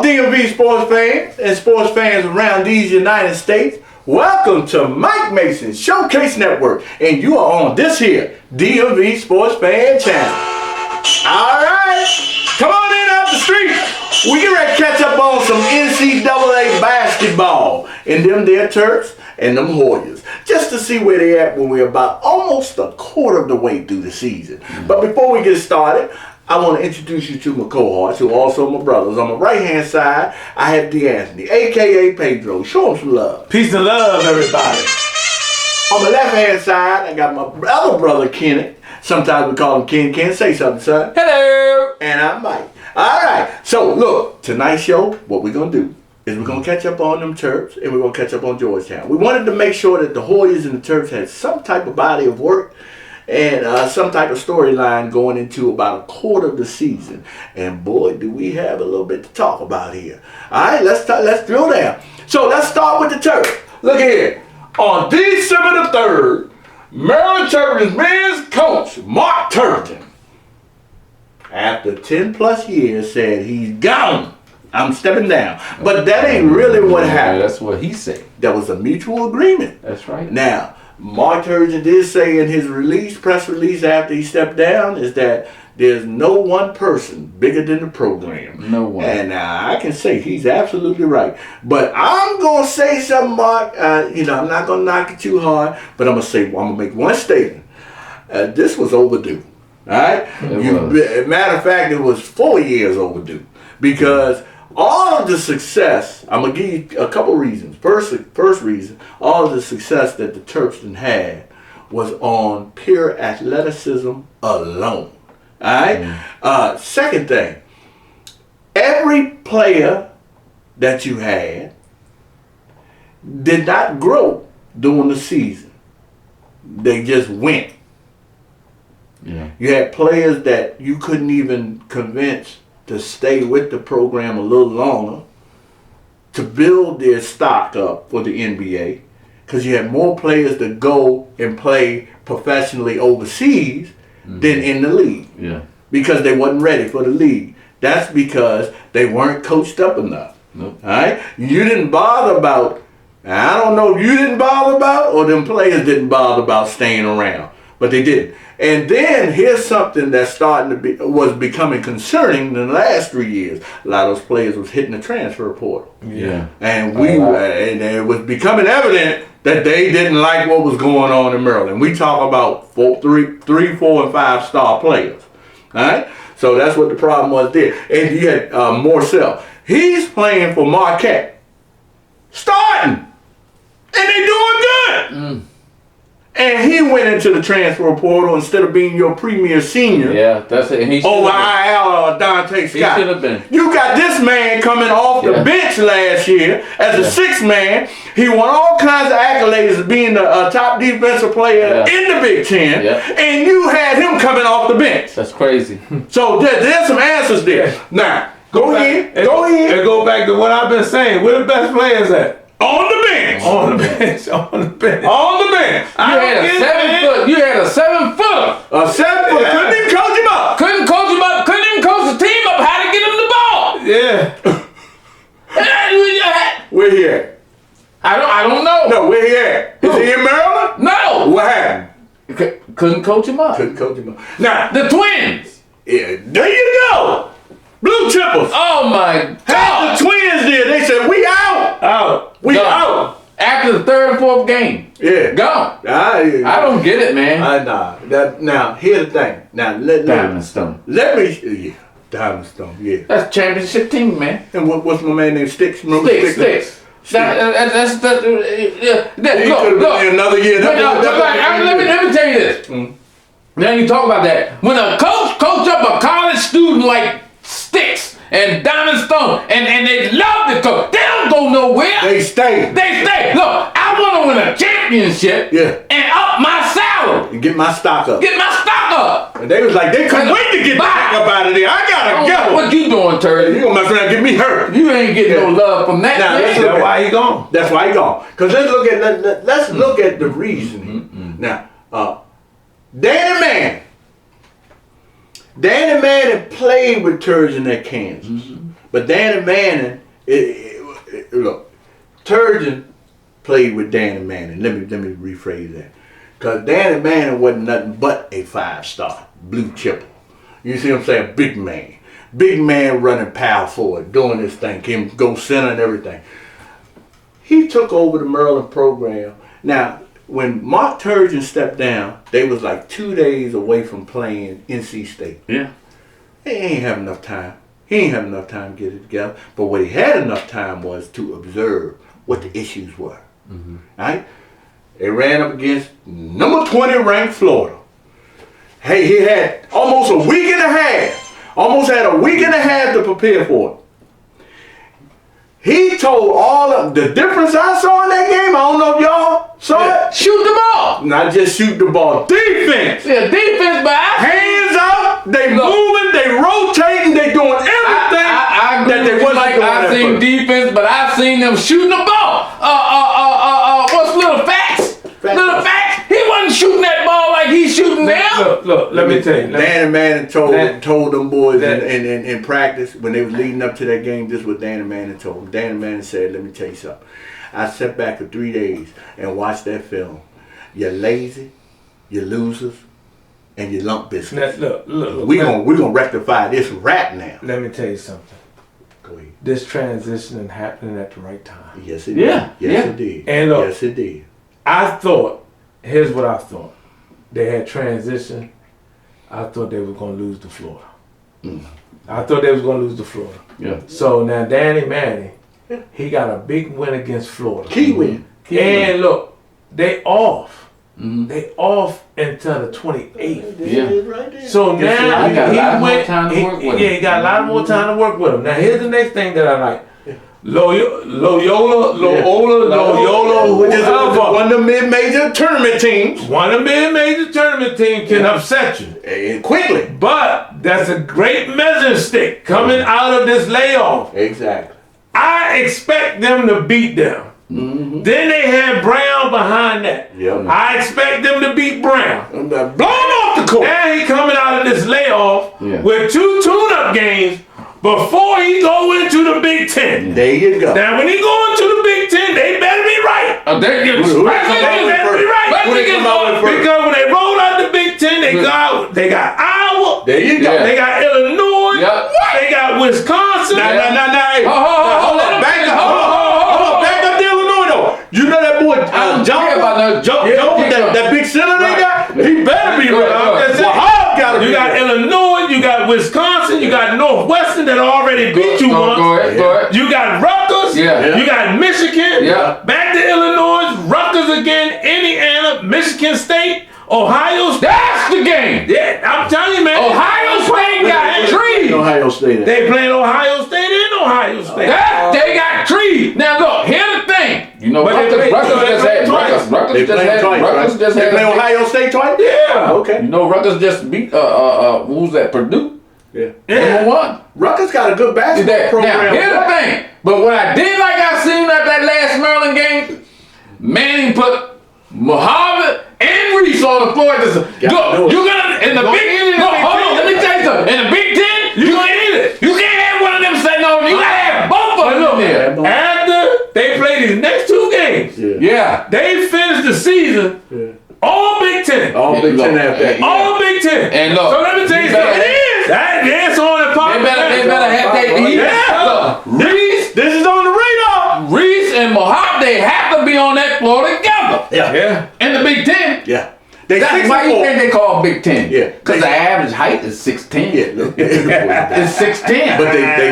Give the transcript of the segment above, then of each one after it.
DMV sports fans and sports fans around these United States, welcome to Mike Mason's Showcase Network, and you are on this here DMV Sports Fan Channel. Alright, come on in up the street. We get ready to catch up on some NCAA basketball and them there Terps and them Hoyas, just to see where they at when we're about almost a quarter of the way through the season. But before we get started, I want to introduce you to my cohorts, who are also my brothers. On my right-hand side, I have D'Anthony, a.k.a. Pedro. Show him some love. Peace and love, everybody. On the left-hand side, I got my other brother, Kenny. Sometimes we call him Ken. Ken, say something, son. Hello. And I'm Mike. All right. So, look, tonight's show, what we're going to do is we're going to catch up on them Terps, and we're going to catch up on Georgetown. We wanted to make sure that the Hoyas and the Terps had some type of body of work and some type of storyline going into about a quarter of the season. And boy, do we have a little bit to talk about here. All right, let's drill down. So let's start with the Terps. Look here. On December the 3rd, Maryland Terps men's coach, Mark Turgeon, after 10 plus years, said he's gone. I'm stepping down. But that ain't really what happened. That's what he said. That was a mutual agreement. That's right. Now, Mark Turgeon did say in his press release after he stepped down, is that there's no one person bigger than the program. No one. And I can say he's absolutely right. But I'm going to say something, Mark. I'm not going to knock it too hard, but I'm going to make one statement. This was overdue. All right? Matter of fact, it was 4 years overdue. Because all of the success, I'm going to give you a couple reasons. First reason, all of the success that the Terps had was on pure athleticism alone. All right? Second thing, every player that you had did not grow during the season. They just went. Yeah. You had players that you couldn't even convince to stay with the program a little longer, to build their stock up for the NBA, because you had more players that go and play professionally overseas than in the league. Yeah. Because they wasn't ready for the league. That's because they weren't coached up enough. Nope. All right? You didn't bother about, I don't know if you didn't bother about or them players didn't bother about staying around, but they didn't. And then here's something that's was becoming concerning in the last 3 years. A lot of those players was hitting the transfer portal. Yeah. And and it was becoming evident that they didn't like what was going on in Maryland. We talk about 3, 4, and 5 star players. All right? So that's what the problem was there. And you had Morcell. He's playing for Marquette. Starting. And they doing good. And he went into the transfer portal instead of being your premier senior. Yeah, that's it. And he over IL or Dante Scott. He should have been. You got this man coming off the bench last year as a sixth man. He won all kinds of accolades as being the top defensive player in the Big Ten. And you had him coming off the bench. That's crazy. So there's some answers there. Now, go ahead. And go back to what I've been saying. Where the best players at? On the bench. On the bench. On the bench. On the bench. You had a 7 footer. A 7 footer. Couldn't even coach him up. Couldn't coach him up. Couldn't even coach the team up how to get him the ball. Yeah. Where he at? I don't know. No, where he at? Is he in Maryland? No. What happened? Couldn't coach him up. Couldn't coach him up. Now, The Twins. yeah, there you go. Blue chippers. Oh my Half God. the Twins did. They said, we out. We Gone. out. After the 3rd and 4th game. Yeah. Gone. I don't get it, man. Now, here's the thing. Now, Diamond Stone. Let me, Diamond Stone, yeah. That's championship team, man. And what's my man named Sticks? Remember Sticks. That's He could have been another year. Let me tell you this. Now you talk about that. When a coach up a college student like Sticks and Diamond Stone, and they love the coach, they don't go nowhere. They stay. Look, I want to win a championship and up my salary. And get my stock up. Get my stock And they was like, they couldn't wait to get back up out of there. I gotta go. What you doing, Turd? You gonna mess around and get me hurt. You ain't getting no love from that. Now, man. That's why he gone. That's why he gone. Because let's look at the reasoning. Now, Danny Manning played with Turgeon at Kansas. But Danny Manning, look, Turgeon played with Danny Manning. Let me rephrase that. Because Danny Manning wasn't nothing but a 5-star, blue chipper. You see what I'm saying? Big man. Big man running power forward, doing this thing, can go center and everything. He took over the Maryland program. Now, when Mark Turgeon stepped down, they was like 2 days away from playing NC State. Yeah. He ain't have enough time. He ain't have enough time to get it together. But what he had enough time was to observe what the issues were. Right? They ran up against number 20 ranked Florida. Hey, he had almost a week and a half. Almost had a week and a half to prepare for it. He told all of the difference I saw in that game. I don't know if y'all saw it. Shoot the ball. Not just shoot the ball. Defense. Yeah, defense, but Hands up. They moving. They rotating. They doing everything I agree that they with you, wasn't like doing. I've seen defense, but I've seen them shooting the ball. What's Little Facts? Little Facts. He wasn't shooting that ball like he's shooting now. Look, let me tell you. Danny Manning told them boys in practice when they was leading up to that game. This is what Danny Manning told them. Danny Manning said, "Let me tell you something. I sat back for 3 days and watched that film. You're lazy, you're losers, and you lump biscuits. Look. We're gonna rectify this right now." Let me tell you something. Go ahead. This transition is happening at the right time. Yes, it did. Yeah, Yes, yeah. it did. And look, yes, it did. I thought, here's what I thought. They had transition. I thought they were going to lose to Florida. I thought they was going to lose to Florida. Yeah. So now Danny Manning, he got a big win against Florida. Key win. And look, they off. They off until the 28th. Yeah. Right there. So now he got a lot more went. time to work with him. Yeah, he got a lot more time to work with him. Now here's the next thing that I like. Loyola, Which is one of the mid-major tournament teams. one of the mid-major tournament team can upset you. And quickly. But that's a great measuring stick coming out of this layoff. Exactly. I expect them to beat them. Then they had Brown behind that. Yep. I expect them to beat Brown. Blow him off the court. Now he coming out of this layoff with 2 tune-up games before he go into the Big Ten. There you go. Now when he go into the Big Ten, they better be right. They They better be right. Who they come out with first? Because when they roll out the Big Ten, they got Iowa. There you go. Yeah. They got Illinois. Yep. They got Wisconsin. Nah. Hold on. Back up. Back up to Illinois though. You know that boy Jones, that big center they got? He better be right. You got Illinois, you got Wisconsin, you got Northwestern that already beat you once. Go ahead. You got Rutgers, you got Michigan, back to Illinois, Rutgers again, Indiana, Michigan State, Ohio State. That's the game. Yeah, I'm telling you, man. Ohio State got trees. Ohio State. They playing Ohio State and Ohio State. They got trees. Now look, here's the thing. You know, But Rutgers just They had play Ohio State twice? Yeah. Okay. You know, Rutgers just beat who's that? Purdue. Yeah. Number 1. Rutgers got a good basketball program. Now, here's the thing. But what I did like I seen at that last Maryland game, Manning put Muhammad and Reese on the floor. You're gonna in the Big. No, hold on. Let me tell you something. In the Big Ten, you gonna need it. You can't have one of them sitting on. You gotta have both of them in there. After they play these next 2 games, Yeah. they finish the season all Big Ten. All Big Ten have that. All Big Ten. And look, so let me tell you something. That's on the pop. They better have that. Look, Reese. This is on the radar. Reese and Muhammad, they have to be on that floor together. Yeah. In the Big Ten. Yeah. That's why you think they call Big Ten. Yeah. Because the average height is 6'10". Yeah, look. It's 6'10". But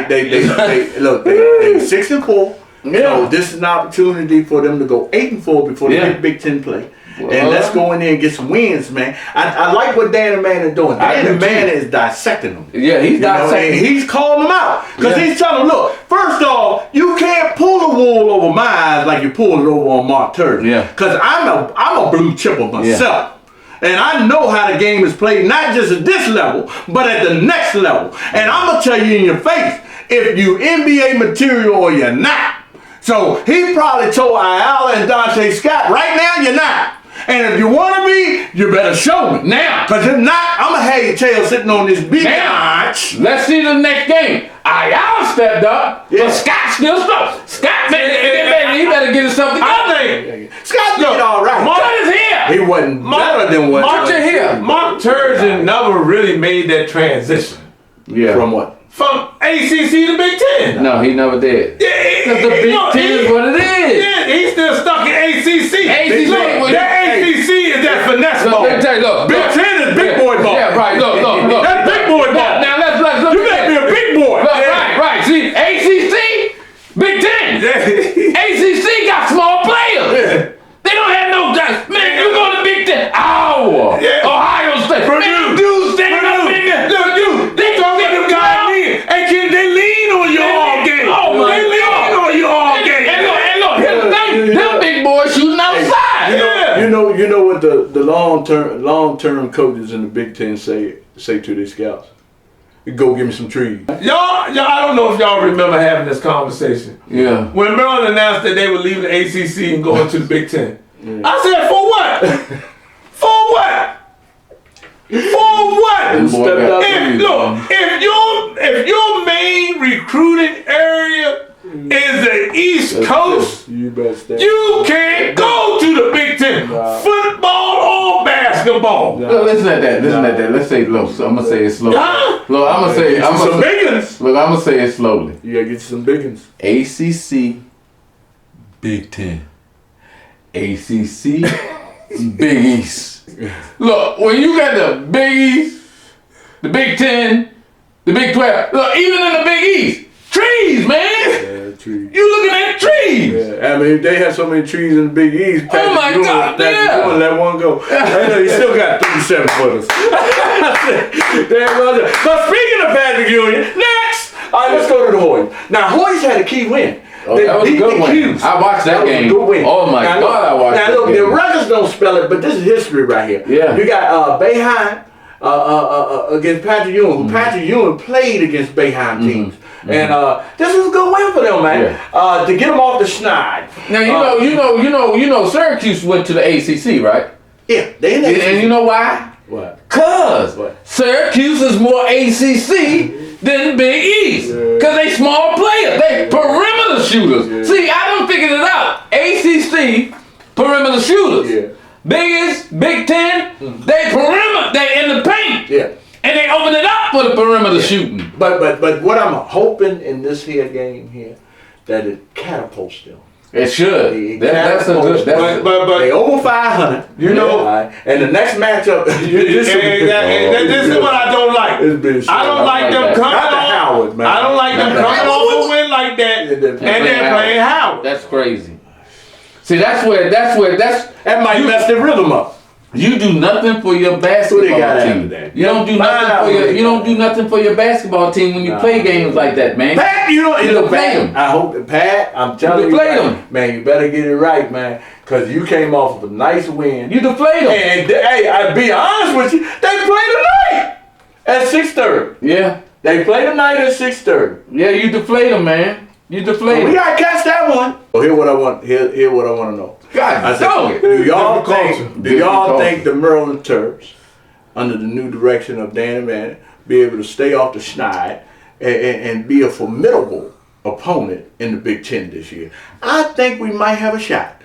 they 6-4. Yeah. So this is an opportunity for them to go 8-4 before they hit Big Ten play. And let's go in there and get some wins, man. I like what Danny Manning doing. Danny Manning is dissecting them. Yeah, he's dissecting. And he's calling them out. Because he's telling them, look, first off, you can't pull the wool over my eyes like you pulled it over on Mark Turgeon. Yeah. Because I'm a blue chipper myself. And I know how the game is played, not just at this level, but at the next level. And I'm going to tell you in your face, if you NBA material or you're not. So he probably told Ayala and Dante Scott, right now you're not. And if you want to be, you better show me. Now. Because if not, I'm going to have your tail sitting on this big notch. Let's see the next game. Ayala stepped up, but Scott still stuck. Scott, he better get himself together. Scott did all right. Mark is here. He wasn't better than what. Mark is here. Mark Turgeon never really made that transition. Yeah. From what? From ACC to Big Ten. No, he never did. Because the Big Ten is what it is. Yeah, he's still stuck in ACC. ACC. That ACC is that finesse ball. Let me tell you, look. Big Ten is big boy ball. Yeah, right. Look. That's big boy ball. Now let's You make me a big boy. Look, right. See, ACC, Big Ten. ACC got small players. Yeah. They don't have no guys. Man, you go to Big Ten. Iowa. Yeah. Ohio State. Man, dudes standing up in there. Look, you. They talking them guys in. And can they lean on your all game? Oh my They lean on your all game. And look, here's the thing. Them big boys shooting outside. Yeah. You know what the long term coaches in the Big Ten say to their scouts? Go give me some trees. Y'all, I don't know if y'all remember having this conversation. Yeah. When Maryland announced that they were leaving the ACC and going to the Big Ten, I said, for what? For what? For what? If your main recruiting area is the East Coast, you can't go to the Big Ten. Football or basketball. Look, listen at that. Let's say low. So I'm gonna say it slowly. Huh? Look, I'm gonna say it slowly. You gotta get you some big ones. ACC, Big Ten. ACC, Big East. Look, when you got the Big East, the Big Ten, the Big 12, look, even in the Big East, trees, man. Yeah, trees. You looking at trees. Yeah, I mean, they have so many trees in the Big East. Oh my God, yeah. Let one go. I know you still got 37 footers. But speaking of Patrick Union, next, all right, let's go to the Hoyas. Now, Hoyas had a key win. Oh, that was a good one. I watched that game. Good win. Oh my God, I watched that game. Now look, the records don't spell it, but this is history right here. Yeah. You got Boeheim against Patrick Ewing, who Patrick Ewing played against Boeheim teams. And this was a good win for them, man. Yeah. To get them off the schneid. Now you know Syracuse went to the ACC, right? Yeah, they in And you know why? What? Cause Syracuse is more ACC than Big East. Cause they small players. They perimeter shooters. Yeah. See, I done figured it out. ACC perimeter shooters. Yeah. Big East, Big Ten, they perimeter. They in the paint. Yeah. And they open it up for the perimeter shooting. But what I'm hoping in this here game here, that it catapults them. It should. That's a good. But they over 500. You know, and the next matchup. this is what I don't like. I don't like them coming off. I don't like them coming off a win like that, and then playing Howard. That's crazy. See, that might mess their rhythm up. You do nothing for your basketball team. You don't do nothing for your basketball team when you play games like that, man. Pat, you play them. I hope that Pat, I'm telling you, man, you better get it right, man, because you came off of a nice win. You deflate them. And hey, I'll be honest with you, they play tonight at 6:30. Yeah. They play tonight at 6:30. Yeah, you deflate them, man. You deflate them. We gotta catch that one. Well, here's what I want to know. God, do y'all think the Maryland Terps, under the new direction of Danny Manning, be able to stay off the schneid and be a formidable opponent in the Big Ten this year? I think we might have a shot.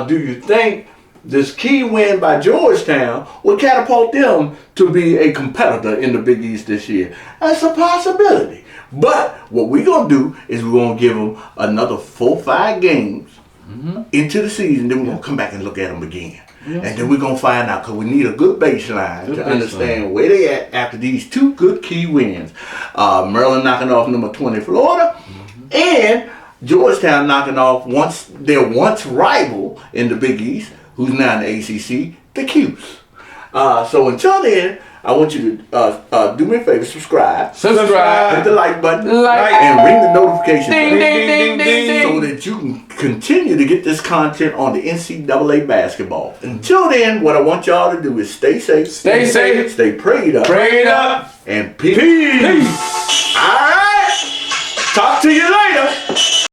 Do you think this key win by Georgetown will catapult them to be a competitor in the Big East this year? That's a possibility. But what we're going to do is we're going to give them another 4-5 games into the season. Then we're going to come back and look at them again. And then we're going to find out, because we need a good baseline to understand where they at after these two good key wins. Maryland knocking off number 20 Florida, and Georgetown knocking off their once rival in the Big East, who's now in the ACC, the Cuse. So until then, I want you to do me a favor, subscribe, hit the like button, and ring the notification bell, ding, ding, ding, ding, so that that you can continue to get this content on the NCAA basketball. Until then, what I want y'all to do is stay safe. Stay safe. Stay prayed up. Pray it up. And peace. Peace. All right. Talk to you later.